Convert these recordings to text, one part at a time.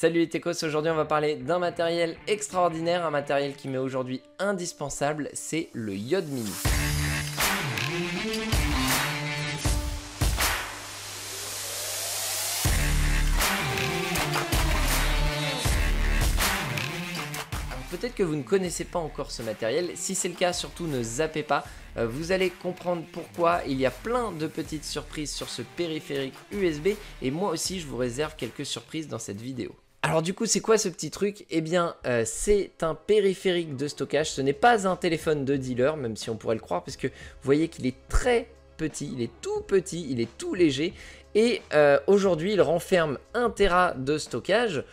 Salut les techos, aujourd'hui on va parler d'un matériel extraordinaire, un matériel qui m'est aujourd'hui indispensable, c'est le Yod Mini. Peut-être que vous ne connaissez pas encore ce matériel, si c'est le cas surtout ne zappez pas, vous allez comprendre pourquoi il y a plein de petites surprises sur ce périphérique USB et moi aussi je vous réserve quelques surprises dans cette vidéo. Alors du coup c'est quoi ce petit truc? Eh bien c'est un périphérique de stockage, ce n'est pas un téléphone de dealer même si on pourrait le croire parce que vous voyez qu'il est très petit, il est tout léger et aujourd'hui il renferme 1 Tera de stockage.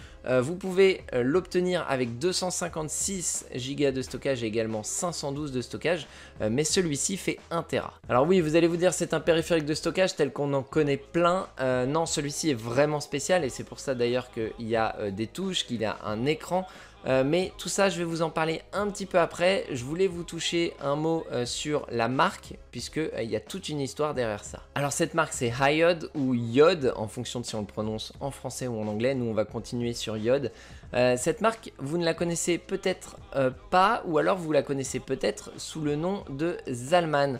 Vous pouvez l'obtenir avec 256 Go de stockage et également 512 de stockage, mais celui-ci fait 1 Tera. Alors oui, vous allez vous dire c'est un périphérique de stockage tel qu'on en connaît plein. Non, celui-ci est vraiment spécial et c'est pour ça d'ailleurs qu'il y a des touches, qu'il y a un écran. Mais tout ça je vais vous en parler un petit peu après. Je voulais vous toucher un mot sur la marque puisque il y a toute une histoire derrière ça. Alors cette marque c'est HiYod ou Yod en fonction de si on le prononce en français ou en anglais. Nous on va continuer sur Yod. Cette marque vous ne la connaissez peut-être pas ou alors vous la connaissez peut-être sous le nom de Zalman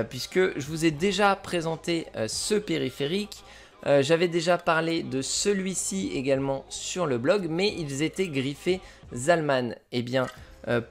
puisque je vous ai déjà présenté ce périphérique. J'avais déjà parlé de celui-ci également sur le blog, mais ils étaient griffés Zalman. Eh bien,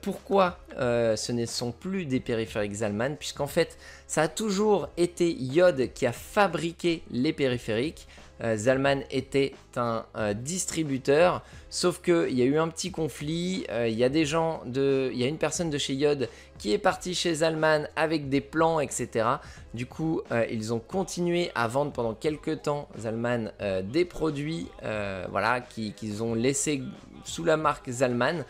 pourquoi ce ne sont plus des périphériques Zalman? Puisqu'en fait, ça a toujours été Yod qui a fabriqué les périphériques. Zalman était un distributeur, sauf qu'il y a eu un petit conflit, il y a une personne de chez Yod qui est partie chez Zalman avec des plans, etc. Du coup, ils ont continué à vendre pendant quelques temps, Zalman, des produits voilà, qu'ils ont laissés sous la marque Zalman.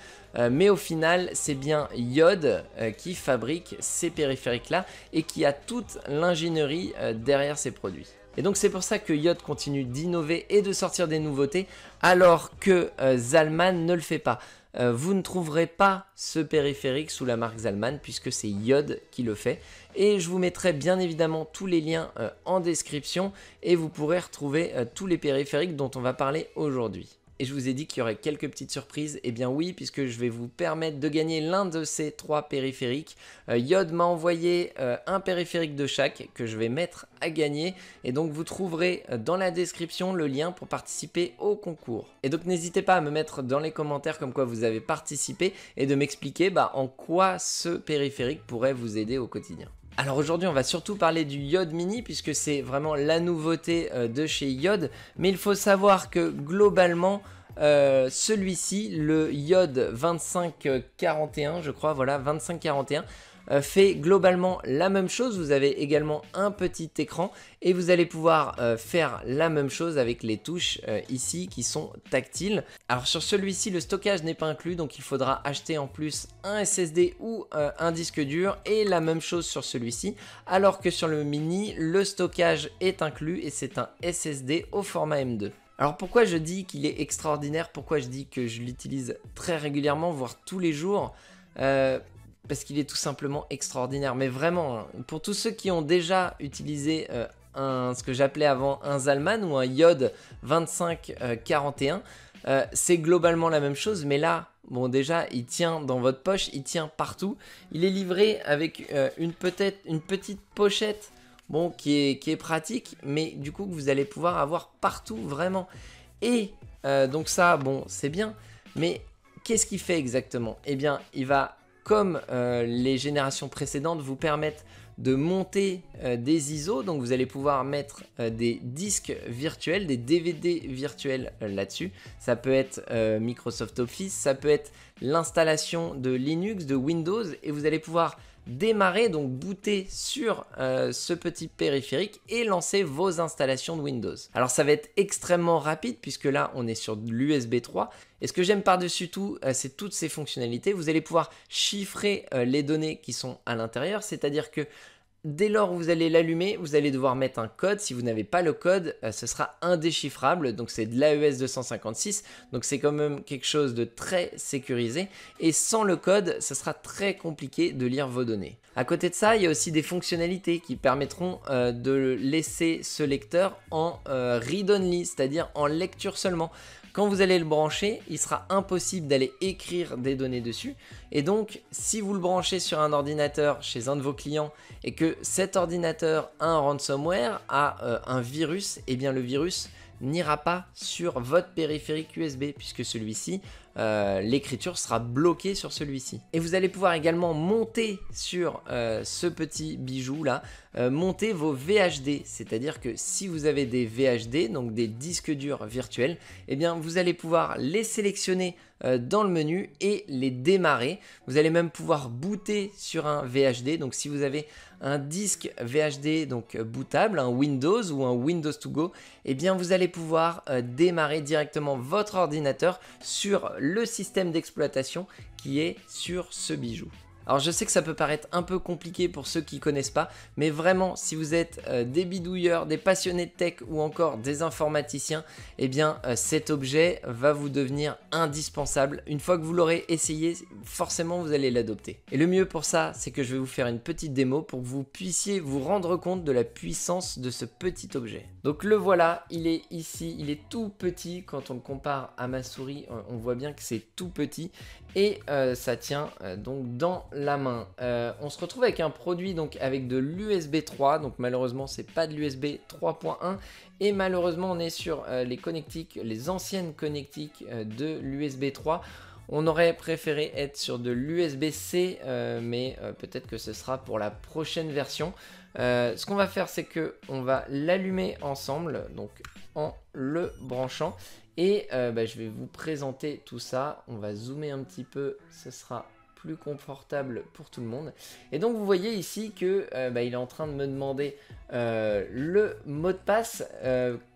Mais au final, c'est bien Yod qui fabrique ces périphériques-là et qui a toute l'ingénierie derrière ces produits. Et donc c'est pour ça que Yod continue d'innover et de sortir des nouveautés alors que Zalman ne le fait pas. Vous ne trouverez pas ce périphérique sous la marque Zalman puisque c'est Yod qui le fait. Et je vous mettrai bien évidemment tous les liens en description et vous pourrez retrouver tous les périphériques dont on va parler aujourd'hui. Et je vous ai dit qu'il y aurait quelques petites surprises. Eh bien oui, puisque je vais vous permettre de gagner l'un de ces 3 périphériques. Yod m'a envoyé un périphérique de chaque que je vais mettre à gagner. Et donc vous trouverez dans la description le lien pour participer au concours. Et donc n'hésitez pas à me mettre dans les commentaires comme quoi vous avez participé et de m'expliquer en quoi ce périphérique pourrait vous aider au quotidien. Alors aujourd'hui on va surtout parler du Yod Mini puisque c'est vraiment la nouveauté de chez Yod, mais il faut savoir que globalement celui-ci, le Yod 2541 je crois, voilà 2541, fait globalement la même chose. Vous avez également un petit écran et vous allez pouvoir faire la même chose avec les touches ici qui sont tactiles. Alors sur celui-ci le stockage n'est pas inclus donc il faudra acheter en plus un SSD ou un disque dur et la même chose sur celui-ci alors que sur le mini le stockage est inclus et c'est un SSD au format M2. Alors pourquoi je dis qu'il est extraordinaire, pourquoi je dis que je l'utilise très régulièrement voire tous les jours, parce qu'il est tout simplement extraordinaire, mais vraiment, hein, pour tous ceux qui ont déjà utilisé ce que j'appelais avant un Zalman ou un Yod 2541, c'est globalement la même chose, mais là, bon déjà, il tient dans votre poche, il tient partout. Il est livré avec une petite pochette, bon, qui est pratique, mais du coup que vous allez pouvoir avoir partout vraiment. Et donc ça, bon, c'est bien, mais qu'est-ce qu'il fait exactement? Eh bien, il va comme les générations précédentes vous permettent de monter des ISO, donc vous allez pouvoir mettre des disques virtuels, des DVD virtuels là-dessus. Ça peut être Microsoft Office, ça peut être l'installation de Linux, de Windows, et vous allez pouvoir démarrer, donc booter sur ce petit périphérique et lancer vos installations de Windows. Alors ça va être extrêmement rapide puisque là on est sur l'USB 3 et ce que j'aime par-dessus tout c'est toutes ces fonctionnalités. Vous allez pouvoir chiffrer les données qui sont à l'intérieur, c'est-à-dire que dès lors où vous allez l'allumer, vous allez devoir mettre un code. Si vous n'avez pas le code, ce sera indéchiffrable. Donc c'est de l'AES 256. Donc c'est quand même quelque chose de très sécurisé. Et sans le code, ce sera très compliqué de lire vos données. À côté de ça, il y a aussi des fonctionnalités qui permettront de laisser ce lecteur en read-only, c'est-à-dire en lecture seulement. Quand vous allez le brancher, il sera impossible d'aller écrire des données dessus. Et donc, si vous le branchez sur un ordinateur chez un de vos clients et que cet ordinateur a un ransomware, a un virus, et bien le virus n'ira pas sur votre périphérique USB puisque celui-ci, l'écriture sera bloquée sur celui-ci. Et vous allez pouvoir également monter sur ce petit bijou là, monter vos VHD, c'est-à-dire que si vous avez des VHD, donc des disques durs virtuels, eh bien vous allez pouvoir les sélectionner dans le menu et les démarrer. Vous allez même pouvoir booter sur un VHD, donc si vous avez un disque VHD donc bootable, un Windows ou un Windows to go, eh bien vous allez pouvoir démarrer directement votre ordinateur sur le système d'exploitation qui est sur ce bijou. Alors je sais que ça peut paraître un peu compliqué pour ceux qui ne connaissent pas, mais vraiment si vous êtes des bidouilleurs, des passionnés de tech ou encore des informaticiens, eh bien cet objet va vous devenir indispensable. Une fois que vous l'aurez essayé, forcément vous allez l'adopter. Et le mieux pour ça, c'est que je vais vous faire une petite démo pour que vous puissiez vous rendre compte de la puissance de ce petit objet. Donc le voilà, il est ici, il est tout petit. Quand on le compare à ma souris, on voit bien que c'est tout petit et ça tient donc dans la main. On se retrouve avec un produit donc avec de l'USB 3, donc malheureusement c'est pas de l'USB 3.1 et malheureusement on est sur les connectiques, les anciennes connectiques de l'USB 3. On aurait préféré être sur de l'USB-C, mais peut-être que ce sera pour la prochaine version. Ce qu'on va faire, c'est que on va l'allumer ensemble, donc en le branchant. Et je vais vous présenter tout ça. On va zoomer un petit peu, ce sera plus confortable pour tout le monde. Et donc vous voyez ici que il est en train de me demander le mot de passe.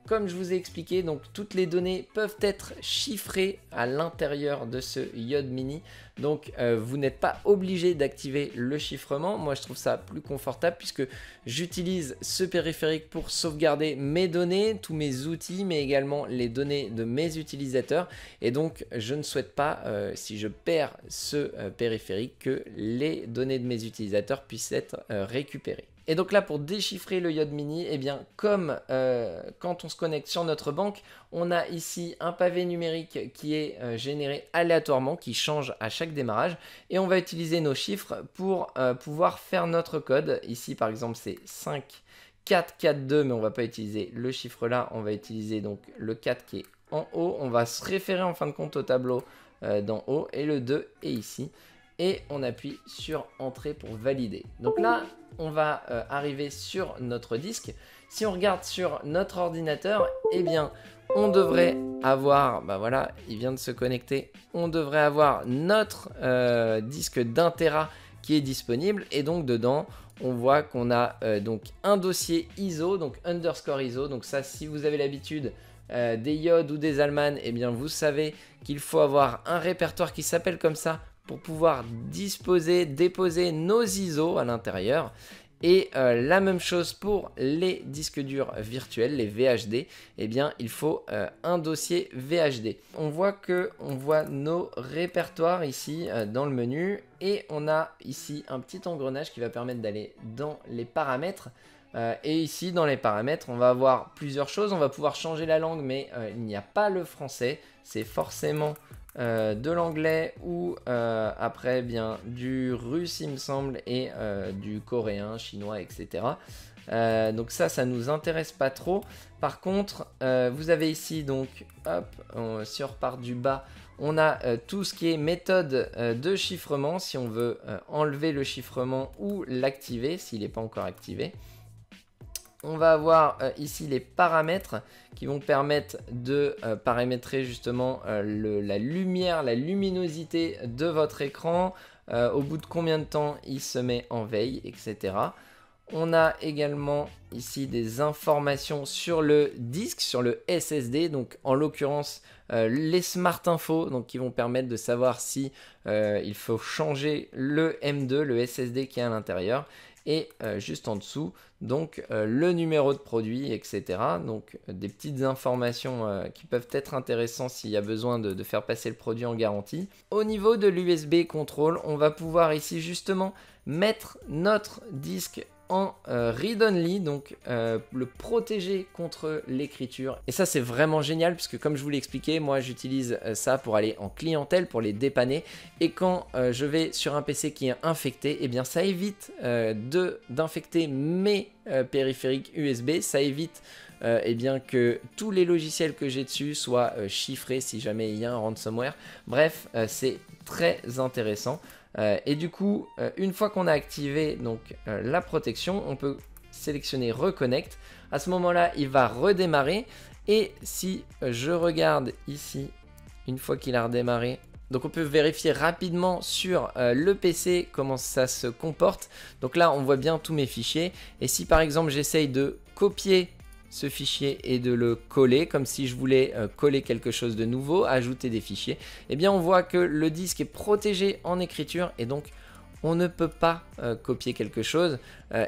Comme je vous ai expliqué, donc toutes les données peuvent être chiffrées à l'intérieur de ce Yod Mini. Donc vous n'êtes pas obligé d'activer le chiffrement. Moi je trouve ça plus confortable puisque j'utilise ce périphérique pour sauvegarder mes données, tous mes outils, mais également les données de mes utilisateurs. Et donc je ne souhaite pas, si je perds ce périphérique, que les données de mes utilisateurs puissent être récupérées. Et donc là, pour déchiffrer le Yod Mini, eh bien, comme quand on se connecte sur notre banque, on a ici un pavé numérique qui est généré aléatoirement, qui change à chaque démarrage. Et on va utiliser nos chiffres pour pouvoir faire notre code. Ici, par exemple, c'est 5, 4, 4, 2, mais on ne va pas utiliser le chiffre là. On va utiliser donc le 4 qui est en haut. On va se référer en fin de compte au tableau d'en haut. Et le 2 est ici. Et on appuie sur Entrée pour valider. Donc là, on va arriver sur notre disque. Si on regarde sur notre ordinateur, eh bien, on devrait avoir, voilà, il vient de se connecter. On devrait avoir notre disque d'1 Tera qui est disponible. Et donc, dedans, on voit qu'on a donc un dossier ISO, donc underscore ISO. Donc ça, si vous avez l'habitude des Yod ou des Allman, eh bien, vous savez qu'il faut avoir un répertoire qui s'appelle comme ça pour pouvoir déposer nos ISO à l'intérieur. Et la même chose pour les disques durs virtuels, les VHD, eh bien il faut un dossier VHD. On voit nos répertoires ici dans le menu et on a ici un petit engrenage qui va permettre d'aller dans les paramètres. Et ici dans les paramètres on va avoir plusieurs choses, on va pouvoir changer la langue mais il n'y a pas le français, c'est forcément de l'anglais ou après bien du russe il me semble et du coréen, chinois etc. Donc ça nous intéresse pas trop. Par contre vous avez ici donc hop, si on repart du bas on a tout ce qui est méthode de chiffrement si on veut enlever le chiffrement ou l'activer s'il n'est pas encore activé. On va avoir ici les paramètres qui vont permettre de paramétrer justement la lumière, la luminosité de votre écran, au bout de combien de temps il se met en veille, etc. On a également ici des informations sur le disque, sur le SSD, donc en l'occurrence les Smart Info, donc qui vont permettre de savoir si il faut changer le M2, le SSD qui est à l'intérieur. Et juste en dessous, donc le numéro de produit, etc. Donc des petites informations qui peuvent être intéressantes s'il y a besoin de faire passer le produit en garantie. Au niveau de l'USB Control, on va pouvoir ici justement mettre notre disque en read-only, donc le protéger contre l'écriture. Et ça c'est vraiment génial puisque comme je vous l'ai expliqué, moi j'utilise ça pour aller en clientèle, pour les dépanner. Et quand je vais sur un PC qui est infecté, eh bien ça évite d'infecter mes périphériques USB, ça évite eh bien que tous les logiciels que j'ai dessus soient chiffrés si jamais il y a un ransomware. Bref, c'est très intéressant. Et du coup, une fois qu'on a activé donc, la protection, on peut sélectionner Reconnect. À ce moment-là, il va redémarrer. Et si je regarde ici, une fois qu'il a redémarré, donc on peut vérifier rapidement sur le PC comment ça se comporte. Donc là, on voit bien tous mes fichiers. Et si par exemple, j'essaye de copier ce fichier et de le coller comme si je voulais coller quelque chose de nouveau, ajouter des fichiers, eh bien on voit que le disque est protégé en écriture et donc on ne peut pas copier quelque chose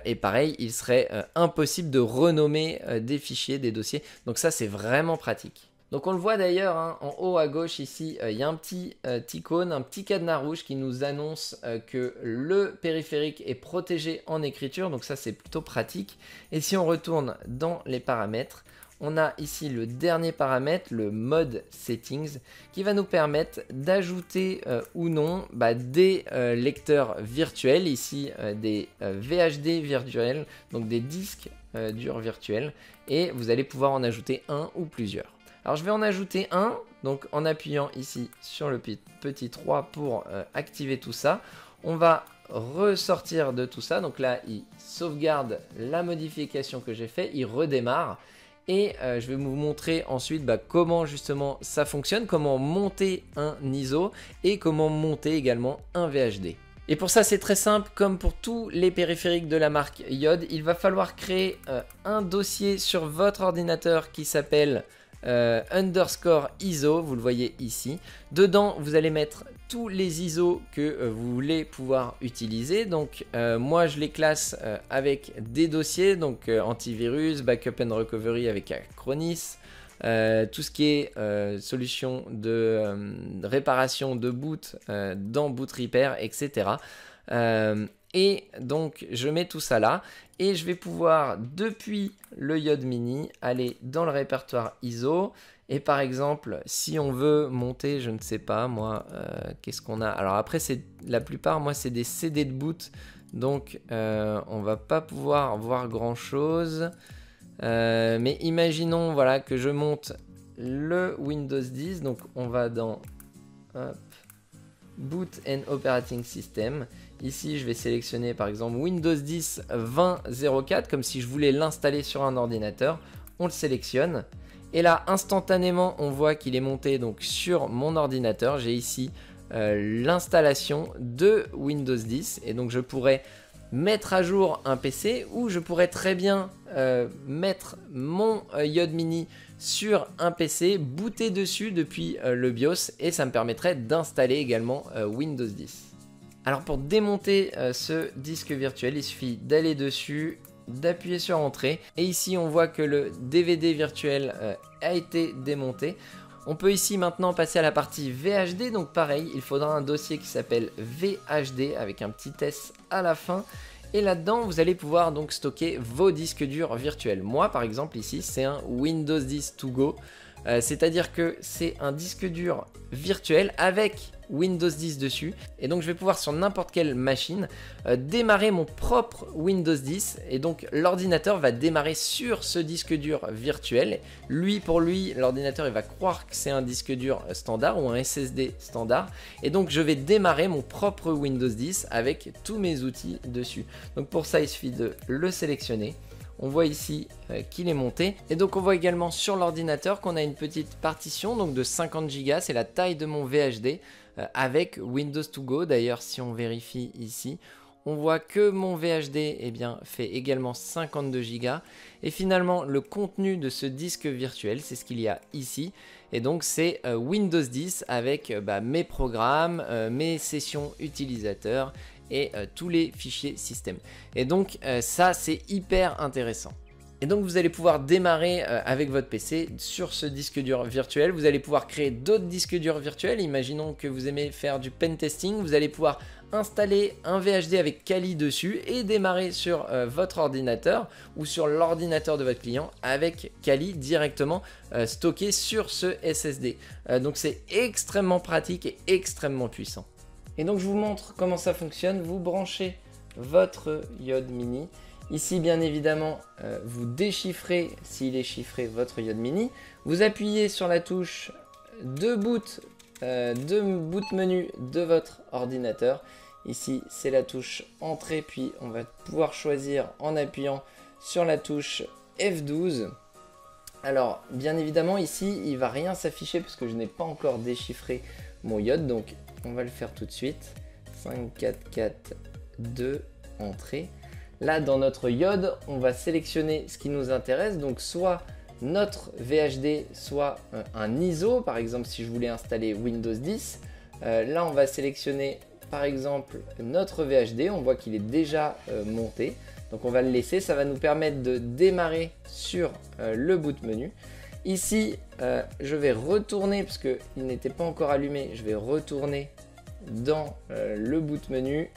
et pareil il serait impossible de renommer des fichiers, des dossiers, donc ça c'est vraiment pratique. Donc on le voit d'ailleurs hein, en haut à gauche ici, il y a un petit icône, un petit cadenas rouge qui nous annonce que le périphérique est protégé en écriture, donc ça c'est plutôt pratique. Et si on retourne dans les paramètres, on a ici le dernier paramètre, le mode settings, qui va nous permettre d'ajouter ou non des lecteurs virtuels, ici des VHD virtuels, donc des disques durs virtuels, et vous allez pouvoir en ajouter un ou plusieurs. Alors je vais en ajouter un, donc en appuyant ici sur le petit 3 pour activer tout ça. On va ressortir de tout ça, donc là il sauvegarde la modification que j'ai fait, il redémarre. Et je vais vous montrer ensuite comment justement ça fonctionne, comment monter un ISO et comment monter également un VHD. Et pour ça c'est très simple, comme pour tous les périphériques de la marque Yode, il va falloir créer un dossier sur votre ordinateur qui s'appelle underscore ISO, vous le voyez ici. Dedans vous allez mettre tous les ISO que vous voulez pouvoir utiliser. Donc moi je les classe avec des dossiers, donc antivirus, backup and recovery avec Acronis, tout ce qui est solution de réparation de boot dans Boot Repair, etc. Et donc je mets tout ça là et je vais pouvoir depuis le Yode Mini aller dans le répertoire ISO et par exemple si on veut monter, je ne sais pas moi, qu'est-ce qu'on a. Alors après c'est la plupart, moi c'est des CD de boot, donc on va pas pouvoir voir grand chose, mais imaginons voilà que je monte le Windows 10, donc on va dans Boot and Operating System. Ici, je vais sélectionner par exemple Windows 10 20.04 comme si je voulais l'installer sur un ordinateur. On le sélectionne et là, instantanément, on voit qu'il est monté donc sur mon ordinateur. J'ai ici l'installation de Windows 10 et donc je pourrais mettre à jour un PC ou je pourrais très bien mettre mon Yode Mini sur un PC, booter dessus depuis le BIOS et ça me permettrait d'installer également Windows 10. Alors pour démonter ce disque virtuel, il suffit d'aller dessus, d'appuyer sur Entrée et ici on voit que le DVD virtuel a été démonté. On peut ici maintenant passer à la partie VHD, donc pareil, il faudra un dossier qui s'appelle VHD avec un petit S à la fin. Et là-dedans, vous allez pouvoir donc stocker vos disques durs virtuels. Moi, par exemple, ici, c'est un Windows 10 To Go. C'est-à-dire que c'est un disque dur virtuel avec Windows 10 dessus. Et donc, je vais pouvoir sur n'importe quelle machine démarrer mon propre Windows 10. Et donc, l'ordinateur va démarrer sur ce disque dur virtuel. Pour lui, l'ordinateur, il va croire que c'est un disque dur standard ou un SSD standard. Et donc, je vais démarrer mon propre Windows 10 avec tous mes outils dessus. Donc, pour ça, il suffit de le sélectionner. On voit ici qu'il est monté et donc on voit également sur l'ordinateur qu'on a une petite partition donc de 50 Go, c'est la taille de mon VHD avec Windows To Go. D'ailleurs si on vérifie ici, on voit que mon VHD fait également 52 Go et finalement le contenu de ce disque virtuel c'est ce qu'il y a ici et donc c'est Windows 10 avec mes programmes, mes sessions utilisateurs et tous les fichiers système. Et donc ça c'est hyper intéressant. Et donc vous allez pouvoir démarrer avec votre PC sur ce disque dur virtuel. Vous allez pouvoir créer d'autres disques durs virtuels. Imaginons que vous aimez faire du pen testing. Vous allez pouvoir installer un VHD avec Kali dessus et démarrer sur votre ordinateur ou sur l'ordinateur de votre client avec Kali directement stocké sur ce SSD. Donc c'est extrêmement pratique et extrêmement puissant. Et donc je vous montre comment ça fonctionne. Vous branchez votre Yod Mini. Ici, bien évidemment, vous déchiffrez, s'il est chiffré, votre Yod Mini. Vous appuyez sur la touche de boot menu de votre ordinateur. Ici, c'est la touche entrée, puis on va pouvoir choisir en appuyant sur la touche F12. Alors, bien évidemment, ici, il ne va rien s'afficher parce que je n'ai pas encore déchiffré mon Yod. Donc, on va le faire tout de suite. 5, 4, 4, 2, entrée. Là, dans notre Yod, on va sélectionner ce qui nous intéresse, donc soit notre VHD, soit un ISO, par exemple si je voulais installer Windows 10. Là, on va sélectionner par exemple notre VHD, on voit qu'il est déjà monté, donc on va le laisser, ça va nous permettre de démarrer sur le boot menu. Ici, je vais retourner, parce qu'il n'était pas encore allumé, je vais retourner dans le boot menu.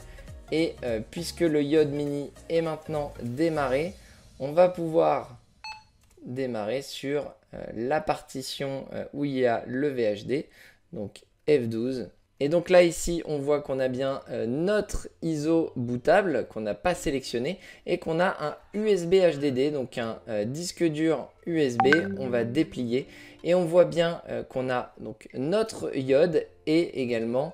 Et puisque le Yod Mini est maintenant démarré, on va pouvoir démarrer sur la partition où il y a le VHD, donc F12. Et donc là ici on voit qu'on a bien notre ISO bootable qu'on n'a pas sélectionné et qu'on a un USB HDD, donc un disque dur USB. On va déplier et on voit bien qu'on a donc notre Yod et également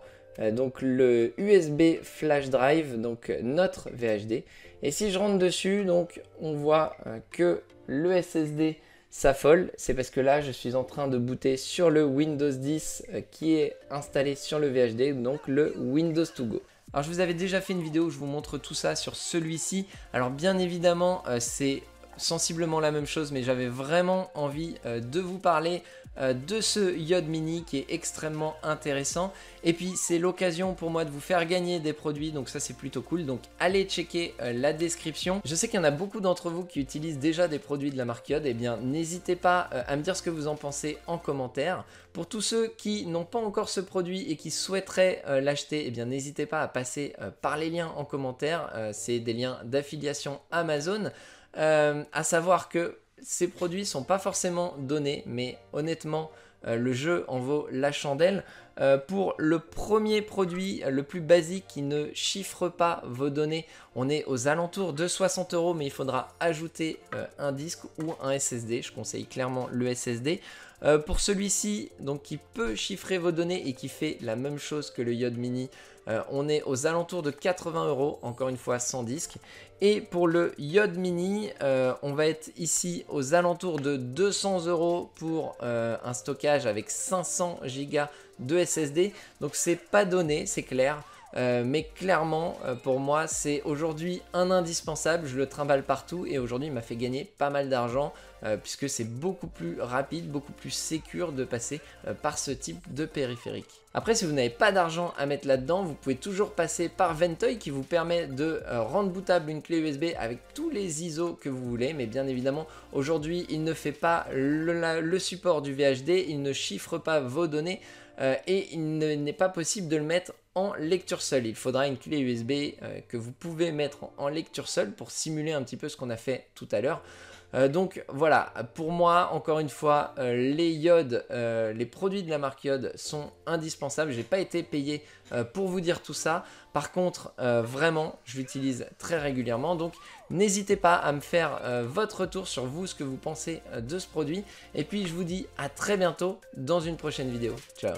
donc le USB flash drive, donc notre VHD. Et si je rentre dessus, donc on voit que le SSD s'affole. C'est parce que là je suis en train de booter sur le Windows 10 qui est installé sur le VHD, donc le Windows To Go. Alors je vous avais déjà fait une vidéo où je vous montre tout ça sur celui-ci. Alors bien évidemment c'est sensiblement la même chose, mais j'avais vraiment envie de vous parler de ce Yod Mini qui est extrêmement intéressant. Et puis c'est l'occasion pour moi de vous faire gagner des produits, donc ça c'est plutôt cool. Donc allez checker la description. Je sais qu'il y en a beaucoup d'entre vous qui utilisent déjà des produits de la marque Yod. Et bien n'hésitez pas à me dire ce que vous en pensez en commentaire. Pour tous ceux qui n'ont pas encore ce produit et qui souhaiteraient l'acheter, et bien n'hésitez pas à passer par les liens en commentaire. C'est des liens d'affiliation Amazon. À savoir que ces produits sont pas forcément donnés, mais honnêtement le jeu en vaut la chandelle. Pour le premier produit le plus basique qui ne chiffre pas vos données, on est aux alentours de 60 €, mais il faudra ajouter un disque ou un SSD. Je conseille clairement le SSD. Pour celui-ci, donc qui peut chiffrer vos données et qui fait la même chose que le Yod Mini, on est aux alentours de 80 €, encore une fois sans disque. Et pour le Yod Mini, on va être ici aux alentours de 200 € pour un stockage avec 500 Go de SSD. Donc c'est pas donné, c'est clair. Mais clairement pour moi c'est aujourd'hui un indispensable, je le trimballe partout et aujourd'hui il m'a fait gagner pas mal d'argent puisque c'est beaucoup plus rapide, beaucoup plus sécure de passer par ce type de périphérique. Après si vous n'avez pas d'argent à mettre là-dedans, vous pouvez toujours passer par Ventoy qui vous permet de rendre bootable une clé USB avec tous les ISO que vous voulez, mais bien évidemment aujourd'hui il ne fait pas le support du VHD, il ne chiffre pas vos données et il n'est pas possible de le mettre en lecture seule. Il faudra une clé USB que vous pouvez mettre en lecture seule pour simuler un petit peu ce qu'on a fait tout à l'heure. Donc voilà, pour moi, encore une fois, les Yod, les produits de la marque Yod sont indispensables. Je n'ai pas été payé pour vous dire tout ça. Par contre, vraiment, je l'utilise très régulièrement. Donc n'hésitez pas à me faire votre retour sur vous, ce que vous pensez de ce produit. Et puis je vous dis à très bientôt dans une prochaine vidéo. Ciao!